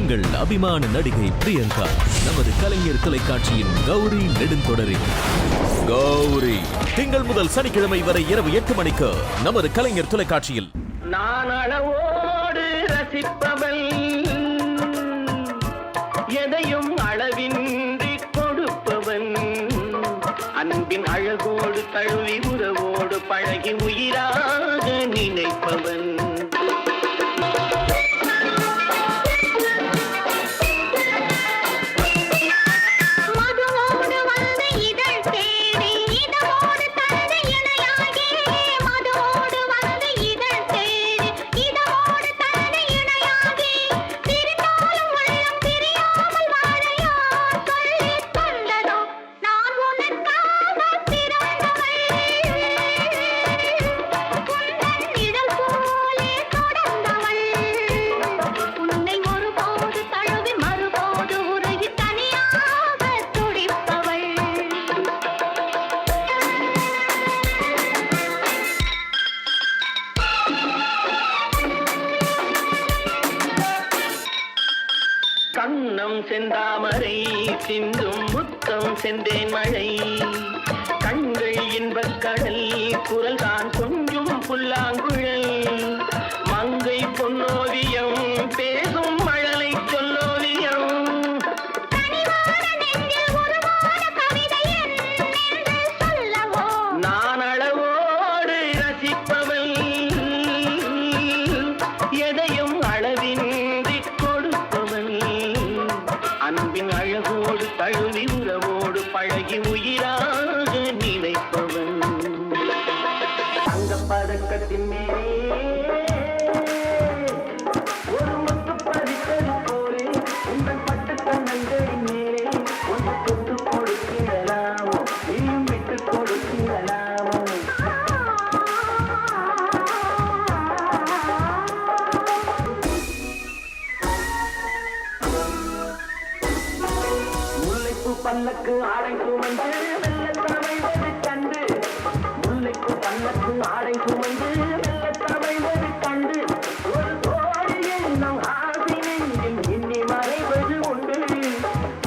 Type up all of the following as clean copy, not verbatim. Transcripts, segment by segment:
உங்கள் அபிமான நடிகை பிரியங்கா நமது கலைஞர் தொலைக்காட்சியின் கௌரி நெடுந்தொடரில் கௌரி திங்கள் முதல் சனிக்கிழமை வரை இரவு 8 மணிக்கு நமது கலைஞர் தொலைக்காட்சியில். நான் அளவோடு ரசிப்பவள், எதையும் அளவின்றி கொடுப்பவன், அன்பின் அழகோடு தழுவி உறவோடு பழகி உயிராக நினைப்பவன். கண்ணம் செந்தாமரை சிந்தும் முத்தம் செந்தேன் மழை, கண்கள் இன்பக் கடல் குரல் தான் கொஞ்சம் புல்லாங்குழல், மங்கை பொன்னோவியம் பேசும் மழலை சொல்லோவியம். நான் அளவோடு ரசிப்பவள், எதையும் அளவின்றி கொடுப்பவள், அன்பின் அழகோடு தழுவி உறவோடு பழகி உயிராக நினைப்பவன். தங்கப் பதக்கத்தின் மேலே ஒரு முத்து பதித்தது போலே, உங்கள் பட்டு கண்ணங்களின் மேலே ஒன்று தொட்டு கொடுக்கிறலாமோ, நீயும் விட்டு கொடுக்கிறலாமோ. பல்லக்கு ஆடை சுமந்து மெல்ல தமைவது கண்டு, முல்லைக்கு பல்லக்கு ஆடை சுமந்து மெல்ல தமைவது கண்டு, ஒரு கோடி எண்ணம் ஆசை நெஞ்சில் இன்னி மறைவது உண்டு,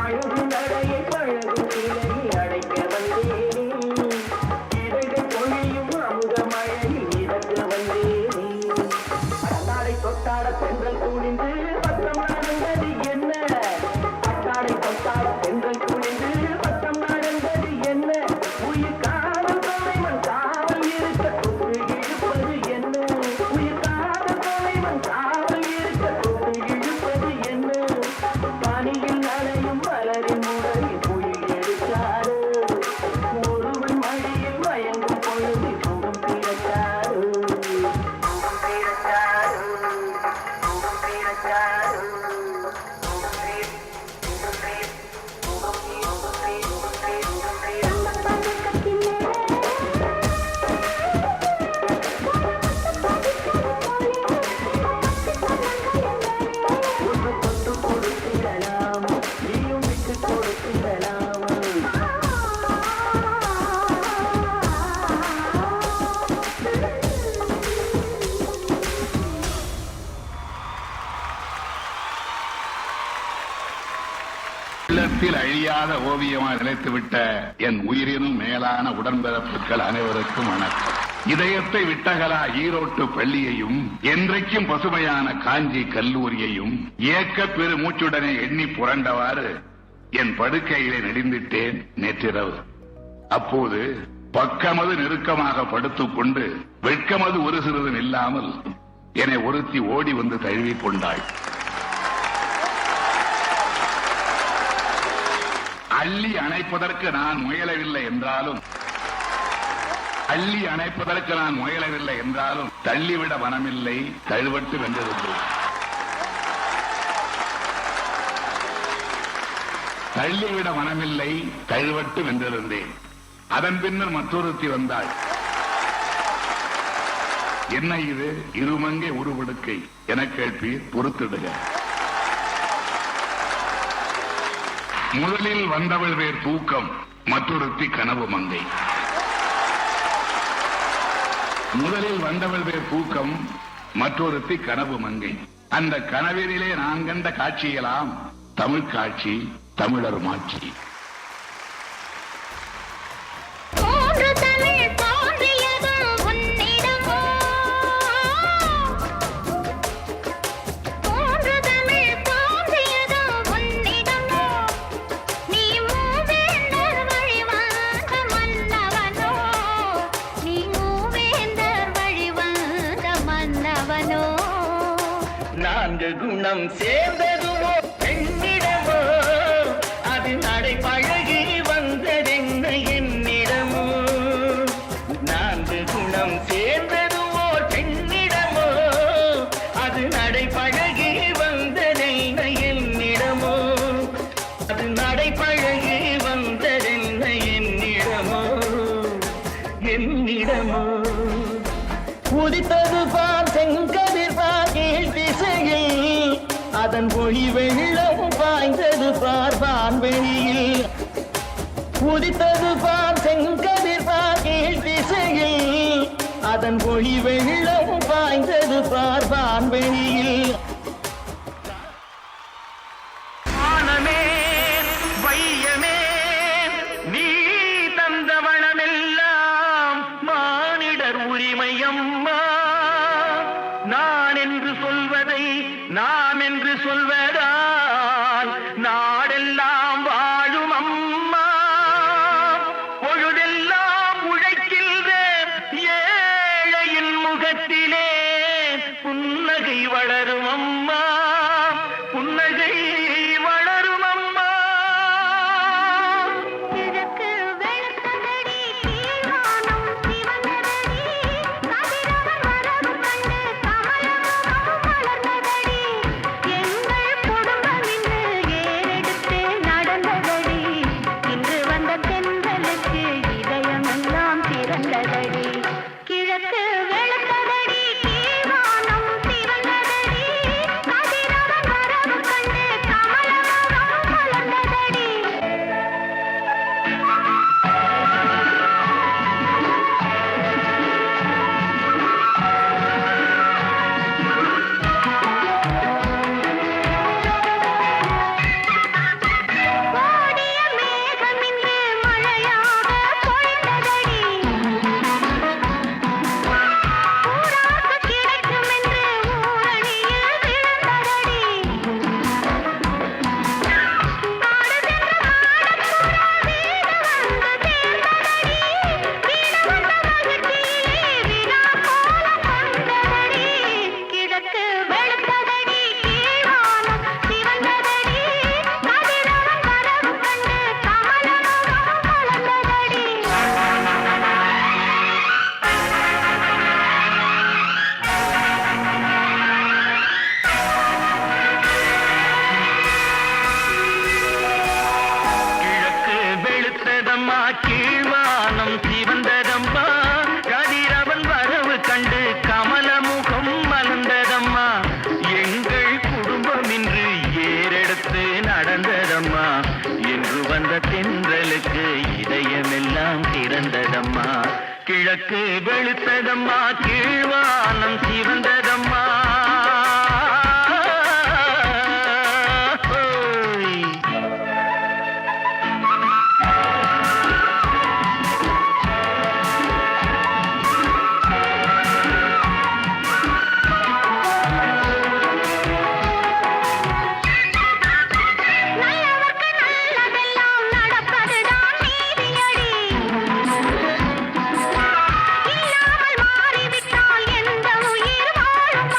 அழகு நடையை பழகும் இலையை அடைக்க வந்தேனே, இடைகள் பொழியும் அமுத மழையில் மிதக்க வந்தேனே. அத்தாடை தொட்டாட பெண்கள் துணிந்து பக்கம் நடந்தது என்ன, அத்தாடை தொட்டாட பெண்கள் உள்ளத்தில் அழியாத ஓவியமாக நிலைத்துவிட்ட என் உயிரினும் மேலான உடன்பிறப்புகள் அனைவருக்கும் வணக்கம். இதயத்தை விட்டகலா ஈரோட்டு பள்ளியையும், என்றைக்கும் பசுமையான காஞ்சி கல்லூரியையும் ஏக்க பெரு மூச்சுடனே எண்ணி புரண்டவாறு என் படுக்கையிலே நெடிந்திட்டேன் நேற்றிரவு. அப்போது பக்கமது நெருக்கமாக படுத்துக் கொண்டு வெட்கமது ஒரு சிறிதும் இல்லாமல் என்னை ஒருத்தி ஓடி வந்து தழுவிக் கொண்டாள். அள்ளி அணைப்பதற்கு நான் முயலவில்லை என்றாலும் தள்ளிவிட மனமில்லை, தழுவட்டு வென்றிருந்தேன். தள்ளிவிட மனமில்லை, தழுவட்டு வென்றிருந்தேன். அதன் பின்னர் மற்றொருத்தி வந்தாள். என்ன இது இருமங்கை உருவெடுக்கை என கேட்பீர், பொறுத்திடுக. முதலில் வந்தவள் பேர் தூக்கம், மற்றொருத்தி கனவு மங்கை. முதலில் வந்தவள் பேர் தூக்கம், மற்றொருத்தி கனவு மங்கை. அந்த கனவினிலே நான் கண்ட காட்சியெல்லாம் தமிழ் காட்சி, தமிழர் மாட்சி. நான்கு குணம் சேர்ந்ததுவோ பெண்ணிடமோ, அது நடை பழகி வந்ததென்ன என்னிடமோ. நான்கு குணம் சேர்ந்ததுவோ பெண்ணிடமோ, அது நடை பழகி வந்ததென்ன என்னிடமோ. அது நடை பழகி வந்ததென்ன என்னிடமோ, என்னிடமோ. உதித்தது பார் செங்கதிர் பார் கீழ் திசையில், அதன் ஒளி வெள்ளம் பாய்ந்தது பார் வான்வெளியில். உதித்தது பார் செங்கதிர் பார் கீழ் திசையில், அதன் ஒளி வெள்ளம் பாய்ந்தது பார் வான்வெளியில். வானமே வையமே நீ தந்த வளமெல்லாம் மானிடர் உரிமையம்மா. நான் என்று சொல்வதை நாம் என்று சொல்வதால் நாடெல்லாம் வாழும் அம்மா. பொழுதெல்லாம் உழைக்கின்ற ஏழையின் முகத்திலே புன்னகை வளரும் அம்மா, புன்னகை வளரும் அம்மா. கிழக்கு வெளுத்ததடி கீழ்வானம் சிவந்ததடி, கதிரவன் வரவு கண்டு கமலமுகம் மலர்ந்ததடி. எங்கள் குடும்பம் இன்று ஏறெடுத்து நடந்ததடி, இன்று வந்த தென்றலுக்கு இதயமெல்லாம் திறந்ததடி. கிழக்கு வெளுத்ததடி கீழ்வானம் சிவந்ததடி, கதிரவன் வரவு கண்டு கமலமுகம் மலர்ந்ததடி. ஓடிய மேகம் இன்று மழையாக பொழிந்ததடி, ஊரார்க்கு கிடைக்கும் என்று ஊரணியில் விழுந்ததடி. நாடு சென்ற மாடப்புறா வீடு வந்து சேர்ந்ததடி, வீடு வந்த மகிழ்ச்சியிலே விழா கோலம் கொண்டதடி. கிழக்கு வெளுத்ததடி கீழ்வானம் சிவந்ததடி, கதிரவன் வரவு கண்டு கமலமுகம் மலர்ந்ததடி. கிழக்கு வெளுத்ததம்மா கீழ்வானம் சிவந்ததம்மா, கதிரவன் வரவு கண்டு கமலமுகம் மலர்ந்ததம்மா. எங்கள் குடும்பம் இன்று ஏறெடுத்து நடந்ததம்மா, என்று வந்த தென்றலுக்கு இதயமெல்லாம் திறந்ததம்மா. கிழக்கு வெளுத்ததம்மா கீழ்வானம் சிவந்ததம்மா. ஓய். நல்லவர்க்கு நல்லதெல்லாம் நடப்பதுதான் நீதியடி, இல்லாமல் மாறிவிட்டால் எந்த உயிர் வாழும்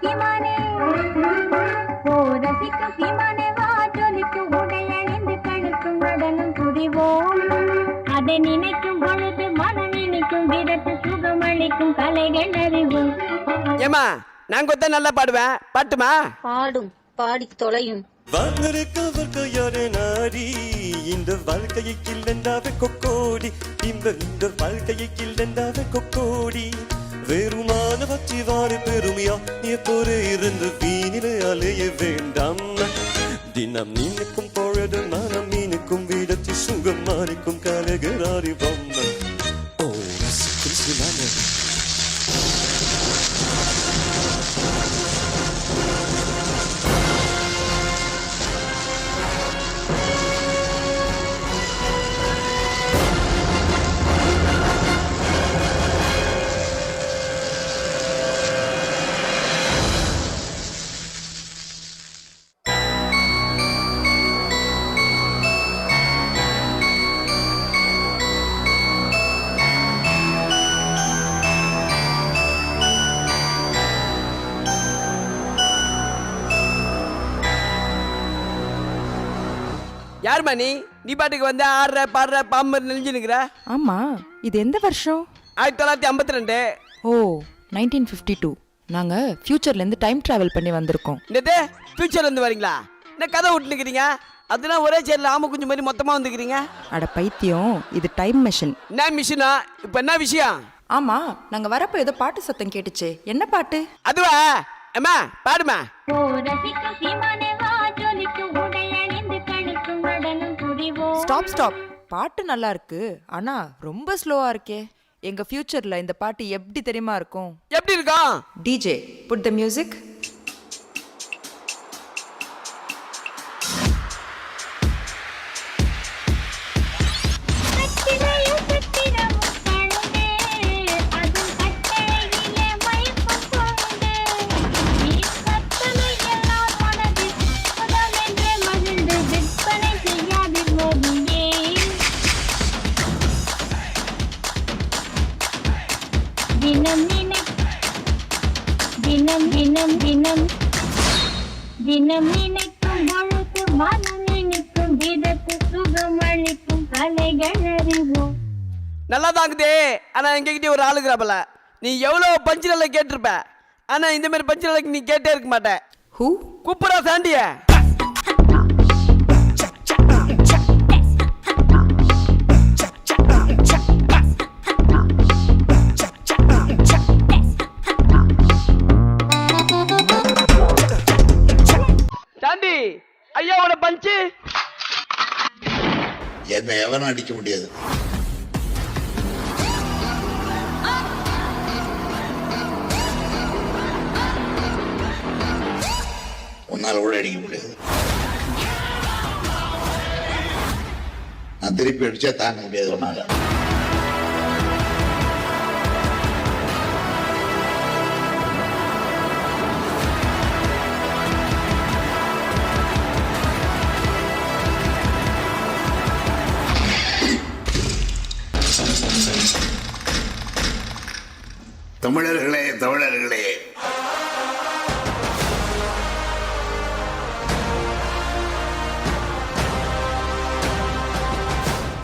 சீமானே ஓ ரசிக்கும் சீமானே வா ஜொலிக்கும் உடையணிந்து கழுக்கும் நடனம் புரிவோம் அதை நினைக்கும் பொழுது மனம் நினைக்கும் விதத்து சுகமளிக்கும் கலைகள் அறிவோம். ஏமா நான் கொத்த நல்லா பாடுவேன், பாட்டுமா? பாடும் பாடி தொலையும். வாழ்க்கையாரே நாடி இந்த வாழ்க்கையை கில்லண்டாவே கொக்கோடி இந்த வாழ்க்கையை கில்லண்டாவே கொக்கோடி வெறுமான பற்றி வாரி பெருமையா எப்போது இருந்து வீணிலே அலைய வேண்டாம் தினம் நினைக்கும் பொழுது மனம் நினைக்கும் வீடத்தை சுகம் மாறிக்கும் கலைகள் அறிவோம். ஓ ரசிக்கும் சிலானே யாருமா நீ பாட்டுக்கு வந்து ஆடுற பாடுற பாம்பு நெஞ்சுனுக்குற? ஆமா, இது எந்த வருஷம்? 1952. ஓ 1952. நாங்க ஃபியூச்சர்ல இருந்து டைம் டிராவல் பண்ணி வந்திருக்கோம். என்னது ஃபியூச்சர்ல இருந்து வரீங்களா? என்ன கதை விட்டுனுக்கிறீங்க? அதெல்லாம் ஒரே சேர்ல ஆம குஞ்சு மாதிரி மொத்தமா வந்துக்கிறீங்க. அட பைத்தியம், இது டைம் மிஷின். என்ன மிஷினா? இப்போ என்ன விஷயம்? ஆமா, நாங்க வரப்போ ஏதோ பாட்டு சத்தம் கேட்டுச்சு. என்ன பாட்டு? அதுவா? அம்மா பாடுமா. ஓ ரசிக்கும் சீமானே வா ஜொலிக்கும் உடையணிந்து கழுக்கும் நடனம் புரிவோம். ஸ்டாப். பாட்டு நல்லா இருக்கு, ஆனா ரொம்ப ஸ்லோவா இருக்கே. எங்க ஃபியூச்சர்ல இந்த பாட்டு எப்படி தெரியுமா இருக்கும்? எப்படி இருக்கும்? DJ put the music. தினம் நினைக்கும் பொழுது மனம் நினைக்கும் விதத்து சுகமளிக்கும் கலைகள் அறிவோம். நல்லா தாங்குதே, ஆனா எங்ககிட்ட ஒரு ஆளுக்குறாப்பல. நீ எவ்வளவு பஞ்சில கேட்டிருப்ப, ஆனா இந்த மாதிரி பஞ்சில நீ கேட்டே இருக்க மாட்ட. ஹூ? கூப்பிடா சாண்டிய. சாண்டி ஐயாவோட பஞ்சு. என்னை எவனும் அடிக்க முடியாது. உன்னால கூட அடிக்க முடியாது. நான் திருப்பி அடிச்சா தாங்க முடியாது உன்னால. தமிழர்களே தமிழர்களே,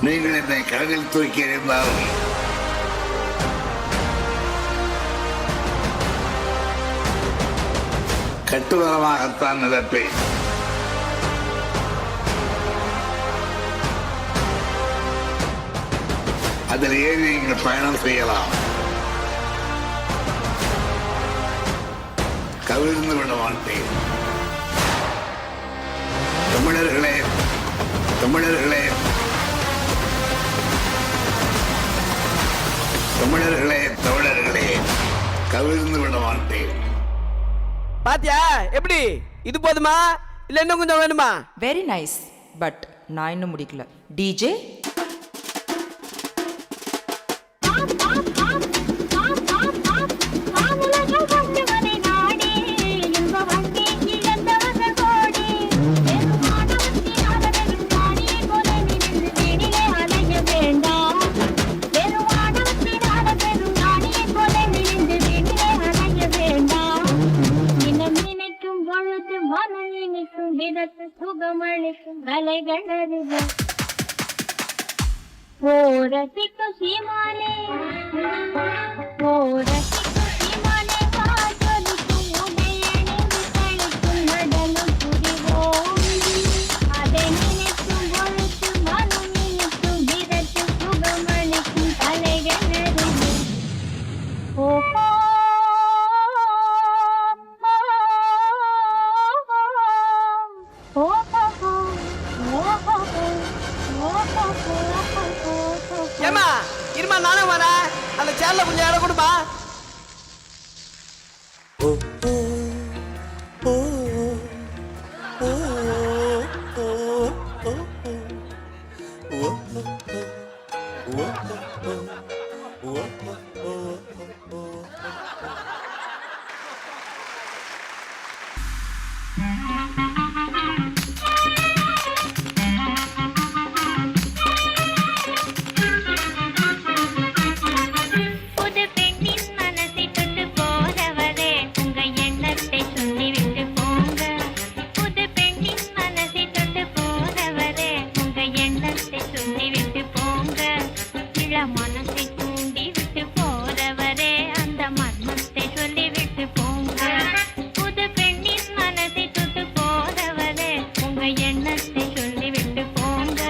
நீங்கள் என்னை கடலில் தூக்கி எறிந்தால் கட்டுமரமாகத்தான் நினைப்பேன். அதில் ஏறி நீங்கள் பயணம் செய்யலாம். கவிழ்ந்து விட மாட்டேன். தமிழர்களே தமிழர்களே தமிழர்களே தமிழர்களே, கவிழ்ந்து விட மாட்டேன். பாத்தியா எப்படி? இது போதுமா இல்ல இன்னும் கொஞ்சம் வேணுமா? வெரி நைஸ், பட் நான் இன்னும் முடிக்கல. டிஜே தினம் விதத்து சுகமளிக்கும் கலைகள் அறிவோம் ஓரசிக்கும் சீமானே ஓரசிக்கும் சீமானே காதலிக்கும் உடையணிந்து கழிக்கும் நடனம் புரிவோம் அதை நினைக்கும் பொழுது மனம் நினைக்கும் விதத்து சுகமளிக்கும் கலைகள் அறிவோம் ஓஹோ ஏமா இருமா நானும் வரேன் அந்த சேர்ல கொஞ்சம் இடம் கொடுப்பா ஓ ஓ ஓ ஓ ஓ புது பெண்ணின் மனசை தொட்டு போறவரே உங்க எண்ணத்தை சொல்லிவிட்டு போங்க புது பெண்ணின் மனசை தொட்டு போறவரே உங்க எண்ணத்தை சொல்லிவிட்டு போங்க இள மனசை தூண்டி விட்டு போறவரே அந்த மர்மத்தை சொல்லிவிட்டு போங்க புது பெண்ணின் மனசை தொட்டு போறவரே உங்க எண்ணத்தை சொல்லிவிட்டு போங்க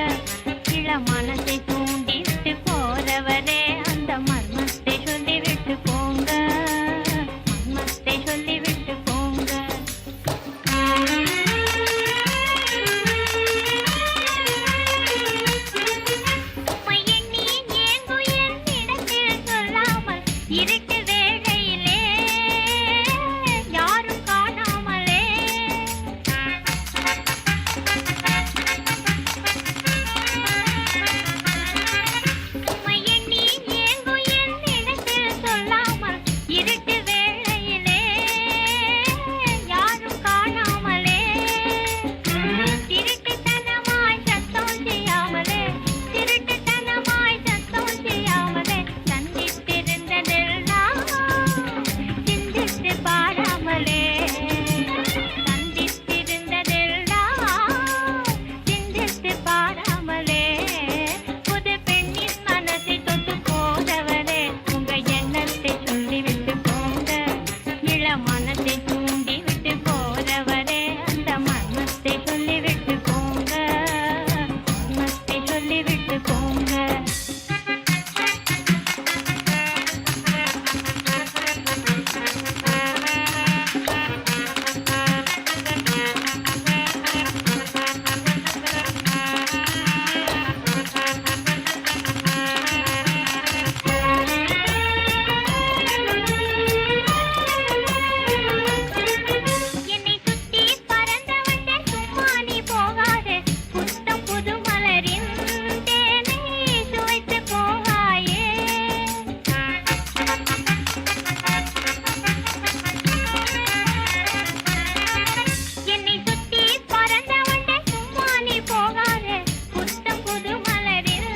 இள மனசை தூண்டி விட்டு போறவரே அந்த மர்மத்தை சொல்லிவிட்டு போங்க மர்மத்தை சொல்லிவிட்டு போங்க உம்மை எண்ணி ஏங்கும் என்னிடத்தில் சொல்லாமல் இருட்டு வேளையிலே யாரும் காணாமலே உம்மை எண்ணி ஏங்கும் என்னிடத்தில் சொல்லாமல் இருட்டு வேளையிலே யாரும் காணாமலே திருட்டுத்தனமாய் சத்தம் செய்யாமலே திருட்டுத்தனமாய் சத்தம் செய்யாமலே சந்தித்திருந்ததெல்லாம் சிந்தித்து பாராமலே சந்தித்திருந்ததெல்லாம் சிந்தித்து பாராமலே புது பெண்ணின் மனசை தொட்டு போதவரே உங்க எண்ணத்தை சொல்லிவிட்டு போங்க இள மனத்தை தூண்டி விட்டு போறவரே அந்த மர்மத்தை சொல்லிவிட்டு போங்க மர்மத்தை சொல்லிவிட்டு போங்க என்னை சுத்தி பறந்தவண்டே சும்மா நீ போகாதே புத்தம் புது மலரின் தேனை சுவைத்து போகாயே என்னை சுத்தி பறந்தவண்டே சும்மா நீ போகாதே புத்தம் புது மலரின்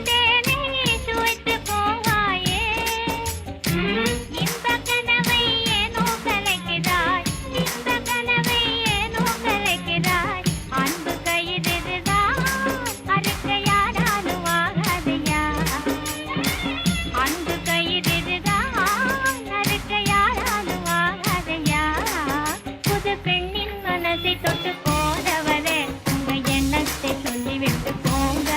தேனை சுவைத்து போகாயே இன்ப கனவை ஏனோ கலைக்கிறாய் இன்ப கனவை ஏனோ கலைக்கிறாய் அன்பு கயிறுதான் அறுக்க யாராலும் ஆகாதையா அன்பு கயிறுதான் அறுக்க யாராலும் ஆகாதையா புது பெண்ணின் மனசை தொட்டு போறவரே உங்க எண்ணத்தை சொல்லிவிட்டு போங்க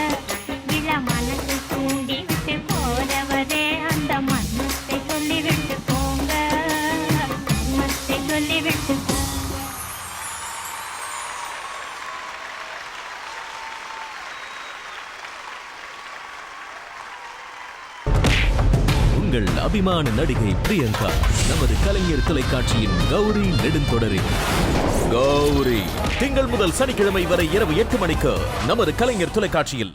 இள மனசை தூண்டி விட்டு போறவரே அந்த மர்மத்தை சொல்லிவிட்டு போங்க மர்மத்தை சொல்லிவிட்டு போங்க உங்கள் அபிமான நடிகை பிரியங்கா நமது கலைஞர் தொலைக்காட்சியின் கௌரி நெடுந்தொடரில் கௌரி திங்கள் முதல் சனிக்கிழமை வரை இரவு 8 மணிக்கு நமது கலைஞர் தொலைக்காட்சியில்